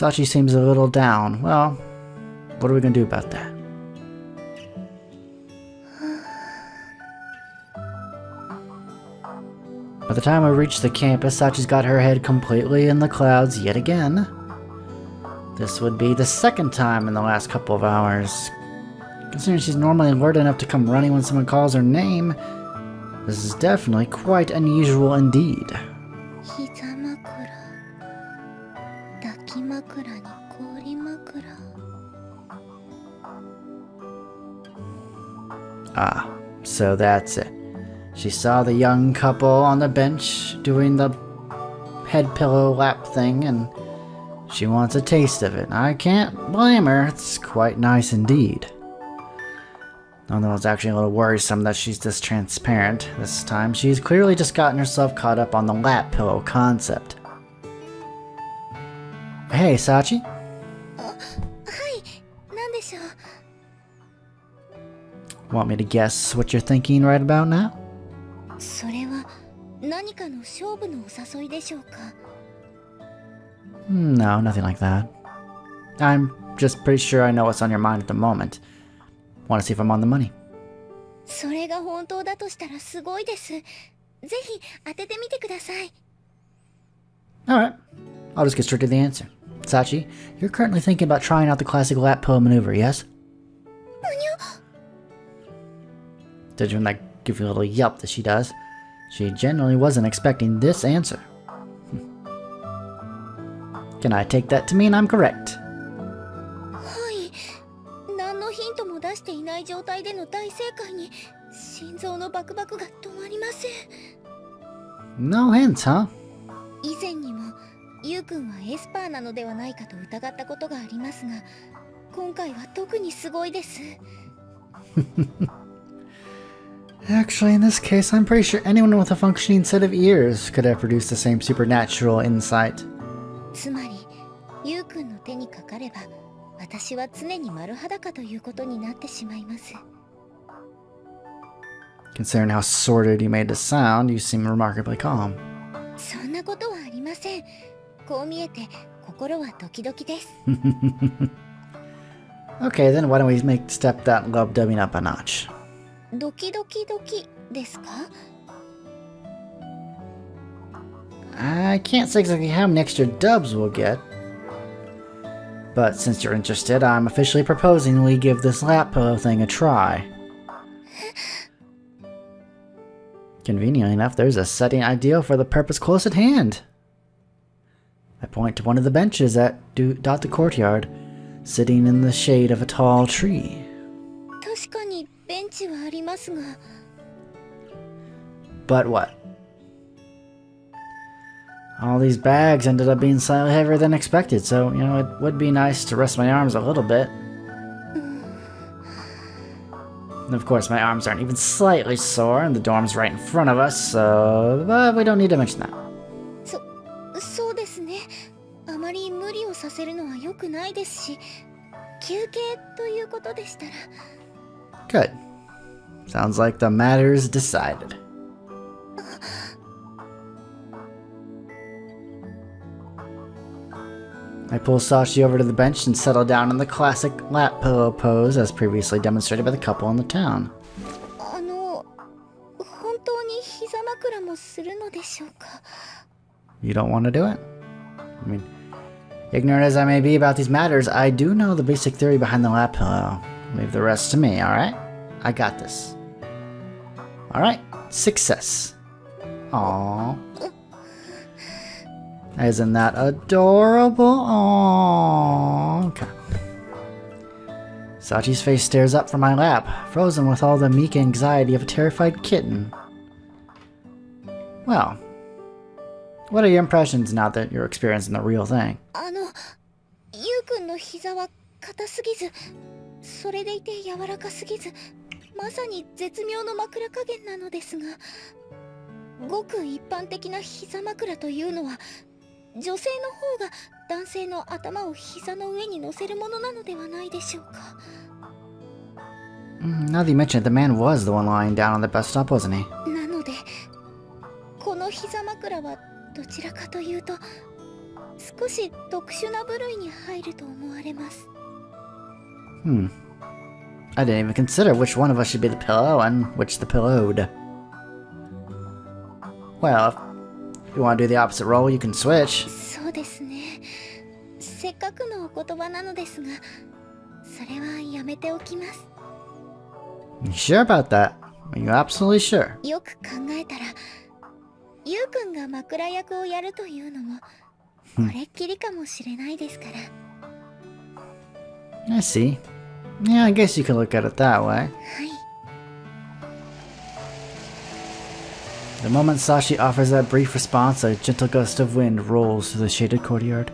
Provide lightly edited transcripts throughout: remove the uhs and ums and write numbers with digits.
Sachi seems a little down. Well, what are we gonna do about that? By the time we reach the campus, Sachi's got her head completely in the clouds yet again. This would be the second time in the last couple of hours. Considering she's normally alert enough to come running when someone calls her name, this is definitely quite unusual indeed. Ah, so that's it. She saw the young couple on the bench doing the head pillow lap thing, and she wants a taste of it. I can't blame her. It's quite nice indeed. Although it's actually a little worrisome that she's this transparent. This time, she's clearly just gotten herself caught up on the lap pillow concept. Hey, Sachi? Want me to guess what you're thinking right about now? No, nothing like that. I'm just pretty sure I know what's on your mind at the moment. Want to see if I'm on the money. Alright, I'll just get straight to the answer. Sachi, you're currently thinking about trying out the classic lap pillow maneuver, yes? Did you that give you a little yelp that she does? She genuinely wasn't expecting this answer. Can I take that to mean I'm correct? No hints, huh? Actually, in this case, I'm pretty sure anyone with a functioning set of ears could have produced the same supernatural insight. Considering how sordid you made it sound, you seem remarkably calm. Okay, then why don't we step that love dubbing up a notch? I can't say exactly how many extra dubs we'll get. But since you're interested, I'm officially proposing we give this lap pillow thing a try. Conveniently enough, there's a setting ideal for the purpose close at hand. I point to one of the benches that dot the courtyard, sitting in the shade of a tall tree. But what? All these bags ended up being slightly heavier than expected, so, you know, it would be nice to rest my arms a little bit. And of course, my arms aren't even slightly sore, and the dorm's right in front of us, so... but we don't need to mention that. Good. Sounds like the matter's decided. I pull Sachi over to the bench and settle down in the classic lap pillow pose as previously demonstrated by the couple in the town. You don't want to do it? I mean, ignorant as I may be about these matters, I do know the basic theory behind the lap pillow. Leave the rest to me, alright? I got this. Alright, success. Aww. Isn't that adorable? Aww. Okay. Sachi's face stares up from my lap, frozen with all the meek anxiety of a terrified kitten. Well, what are your impressions now that you're experiencing the real thing? Now that you mention it, the man was the one lying down on the bus stop, wasn't he? 少し特殊な部類に入ると思われます。I didn't even consider which one of us should be the pillow and which the pillowed. Well, if you want to do the opposite role, you can switch. そうですね。せっかくのお言葉なのですが、それはやめておきます。You sure about that? Are you absolutely sure? よく考えたら、ゆうくんが枕役をやるというのもこれっきりかもしれないですから。I see. Yeah, I guess you could look at it that way. はい。The moment Sachi offers that brief response, a gentle gust of wind rolls through the shaded courtyard.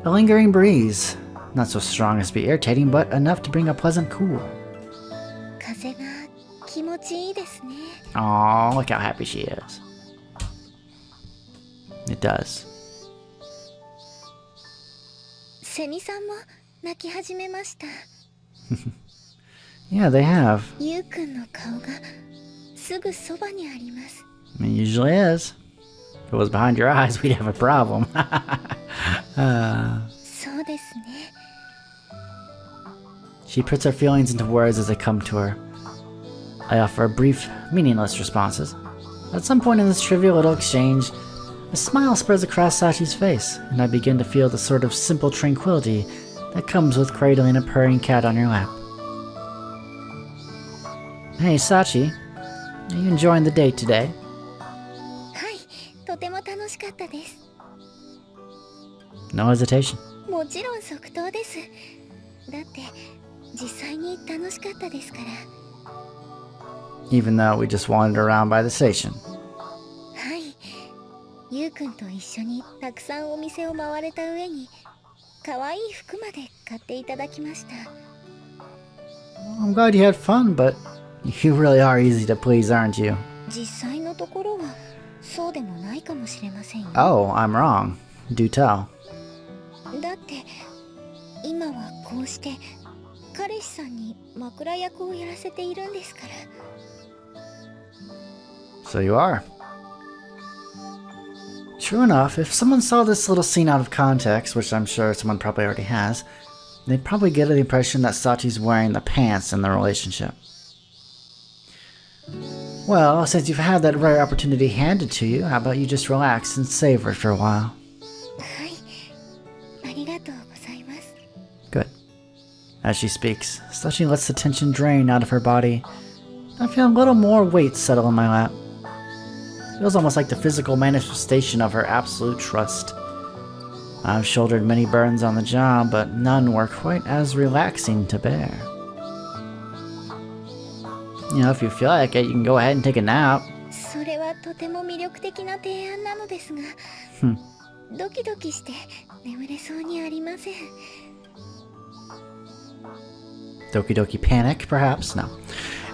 A lingering breeze, not so strong as to be irritating, but enough to bring a pleasant cool. 風が気持ちいいですね。Aw, look how happy she is. It does. セミさんも泣き始めました。Yeah, they have. ゆうくんの顔がすぐそばにあります。It usually is. If it was behind your eyes, we'd have a problem. そうですね。She puts her feelings into words as they come to her. I offer brief, meaningless responses. At some point in this trivial little exchange, a smile spreads across Sachi's face, and I begin to feel the sort of simple tranquility that comes with cradling a purring cat on your lap. Hey, Sachi. Are you enjoying the date today? はい、とても楽しかったです。No hesitation. もちろん即答です。だって実際に楽しかったですから。Even though we just wandered around by the station. はい。ゆうくんと一緒にたくさんお店を回れた上に、可愛い服まで買っていただきました。I'm glad you had fun, but you really are easy to please, aren't you? 実際のところはそうでもないかもしれませんよ。Oh, I'm wrong. Do tell. だって今はこうして彼氏さんに枕役をやらせているんですから。So you are. True enough, if someone saw this little scene out of context, which I'm sure someone probably already has, they'd probably get the impression that Sachi's wearing the pants in the relationship. Well, since you've had that rare opportunity handed to you, how about you just relax and savor it for a while? はい、ありがとうございます。Good. As she speaks, Sachi lets the tension drain out of her body. I feel a little more weight settle in my lap. It feels almost like the physical manifestation of her absolute trust. I've shouldered many burdens on the job, but none were quite as relaxing to bear. You know, if you feel like it, you can go ahead and take a nap. それはとても魅力的な提案なのですが、ドキドキして眠れそうにありません。Doki doki panic, perhaps? No.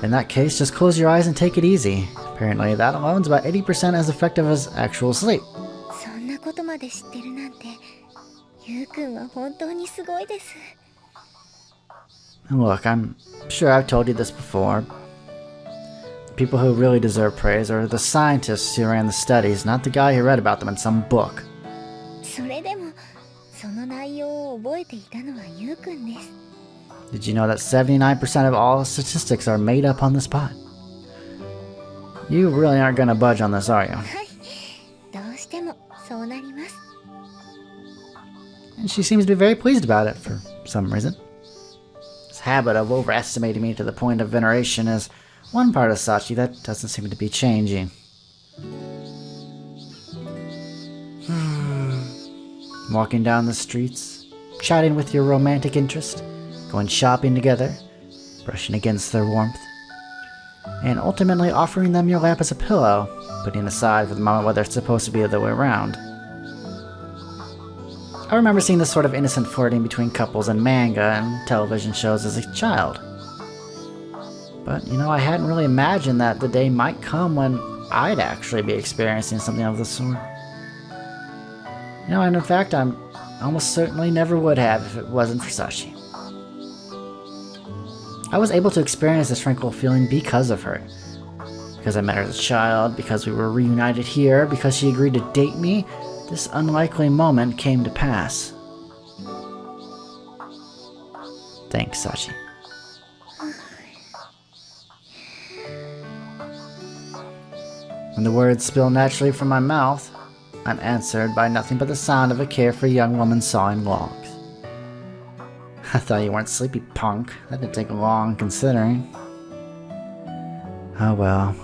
In that case, just close your eyes and take it easy. Apparently, that alone's about 80% as effective as actual sleep. そんなことまで知ってるなんて、ゆうくんは本当にすごいです。And look, I'm sure I've told you this before. The people who really deserve praise are the scientists who ran the studies, not the guy who read about them in some book. それでも、その内容を覚えていたのはゆうくんです。Did you know that 79% of all statistics are made up on the spot? You really aren't gonna budge on this, are you? はい、どうしてもそうなります。And she seems to be very pleased about it for some reason. This habit of overestimating me to the point of veneration is one part of Sachi that doesn't seem to be changing. Walking down the streets, chatting with your romantic interest, going shopping together, brushing against their warmth, and ultimately offering them your lap as a pillow, putting aside for the moment whether it's supposed to be the other way around. I remember seeing this sort of innocent flirting between couples in manga and television shows as a child. But, you know, I hadn't really imagined that the day might come when I'd actually be experiencing something of the sort. You know, and in fact, I almost certainly never would have if it wasn't for Sachi. I was able to experience this tranquil feeling because of her. Because I met her as a child, because we were reunited here, because she agreed to date me, this unlikely moment came to pass. Thanks, Sachi. When the words spill naturally from my mouth, I'm answered by nothing but the sound of a carefree young woman sawing logs. I thought you weren't sleepy, punk. That didn't take long considering. Oh well.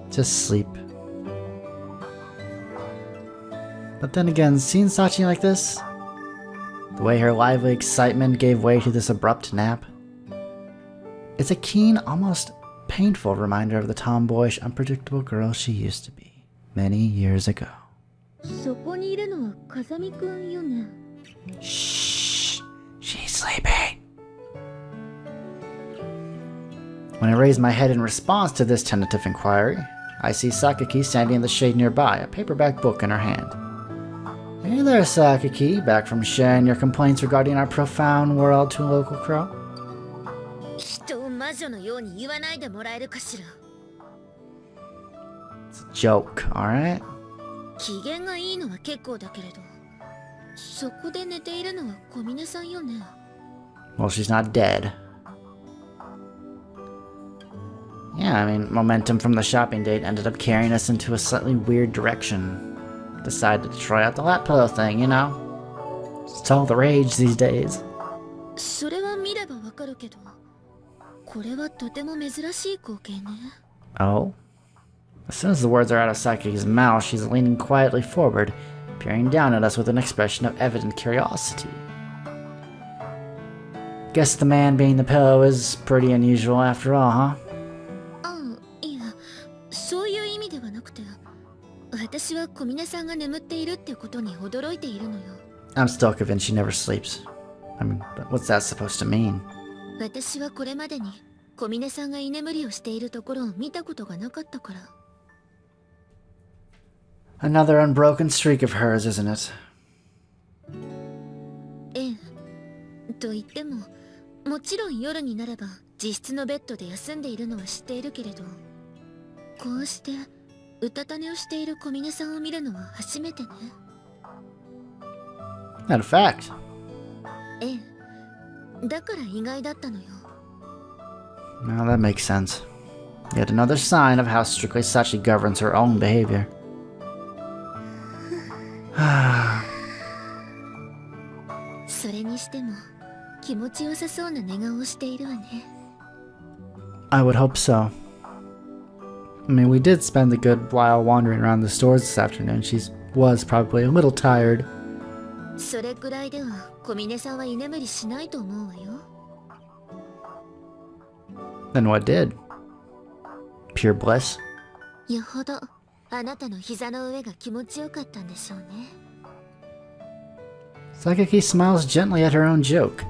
Just sleep. But then again, seeing Sachi like this, the way her lively excitement gave way to this abrupt nap, it's a keen, almost painful reminder of the tomboyish, unpredictable girl she used to be many years ago. Shh, she's sleeping. When I raise my head in response to this tentative inquiry, I see Sakaki standing in the shade nearby, a paperback book in her hand. Hey there, Sakaki, back from sharing your complaints regarding our profound world to a local crow? It's a joke, alright? Well, she's not dead. Yeah, I mean, momentum from the shopping date ended up carrying us into a slightly weird direction. Decided to try out the lap pillow thing, you know? It's all the rage these days. Oh? As soon as the words are out of Saki's mouth, she's leaning quietly forward, peering down at us with an expression of evident curiosity. Guess the man being the pillow is pretty unusual after all, huh? I'm still convinced she never sleeps. I mean, but what's that supposed to mean? Another unbroken streak of hers, isn't it? Not a fact. Now that makes sense. Yet another sign of how strictly Sachi governs her own behavior. I would hope so. I mean, we did spend a good while wandering around the stores this afternoon. She was probably a little tired. Then what did? Pure bliss? Sakaki smiles gently at her own joke.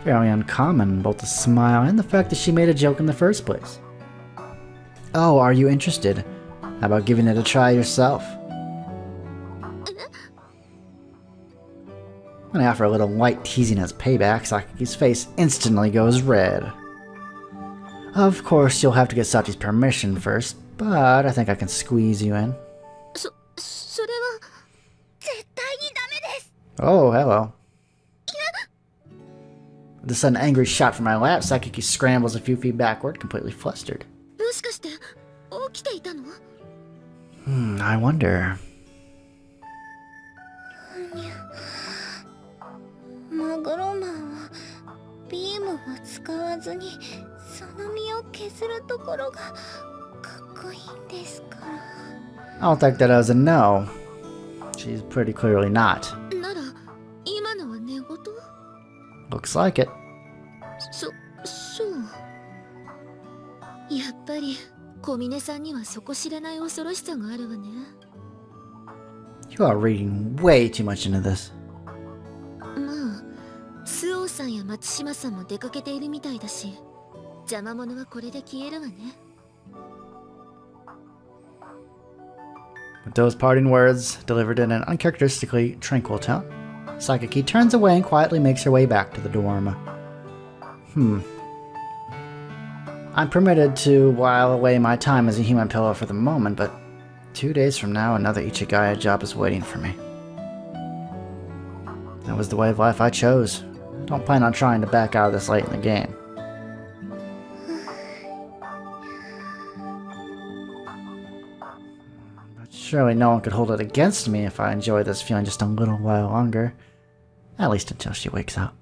Fairly uncommon, both the smile and the fact that she made a joke in the first place. Oh, are you interested? How about giving it a try yourself? When I offer a little light teasing as payback, Sakaki's face instantly goes red. Of course, you'll have to get Sachi's permission first, but I think I can squeeze you in. Oh, hello. With a sudden angry shot from my lap, Sakaki scrambles a few feet backward, completely flustered. I wonder. I'll take that as a no. She's pretty clearly not. Looks like it. You are reading way too much into this. With those parting words, delivered in an uncharacteristically tranquil tone, Sakaki turns away and quietly makes her way back to the dorm. I'm permitted to while away my time as a human pillow for the moment, but 2 days from now, another Ichigaya job is waiting for me. That was the way of life I chose. I don't plan on trying to back out of this late in the game. But surely no one could hold it against me if I enjoy this feeling just a little while longer. At least until she wakes up.